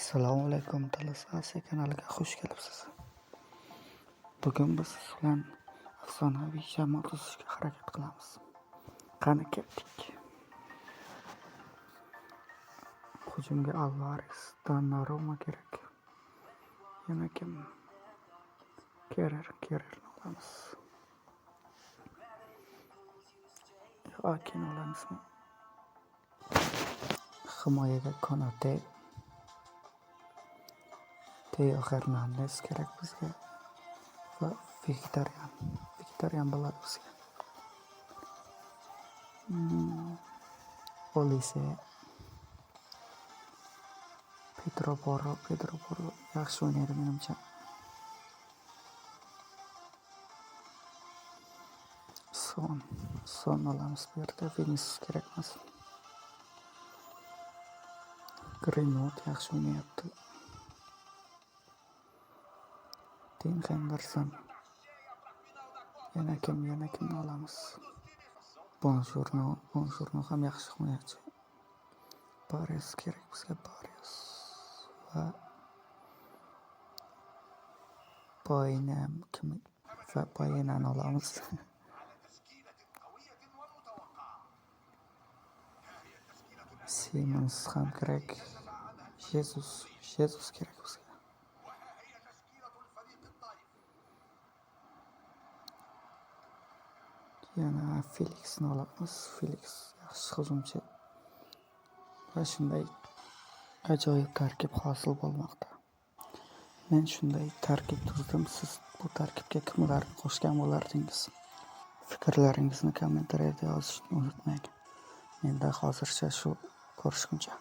Assalomu alaykum Talasasi kanaliga xush kelibsiz. Bugun biz siz bilan afsonaviy jamoa tuzishga harakat qilamiz. Qani ketdik. Hujumga Alvarez, Donnarumma kerak. Yana kim? Kererni olamiz. Akin olamizmi? Himoyaga Konate, Teo Hernandez kerak bizga va Mkhitaryan bo'ladi bizga. Olise, Pedro Porro yaxshi o'ynaydi menimcha. Son olamiz bu yerda. Vinicius kerak emas. Greenwood yaxshi o'ynayapti. Dean Henderson. Yana kimni olamiz? Bonjourno ham yaxshi himoyachi. Barres kerak bizga, Barres va Boynani olamiz. Simons ham kerak. Jesus kerak bizga. Yana Felixni olamiz. Felix yaxshi hujumchi. Va shunday ajoyib tarkib hosil bo'lmoqda. Men shunday tarkib tuzdim. Siz bu tarkibga kimlarni qo'shgan bo'lardingiz? Fikrlaringizni kommentariyada yozishni unutmang. Menda hozircha shu. Ko'rishguncha.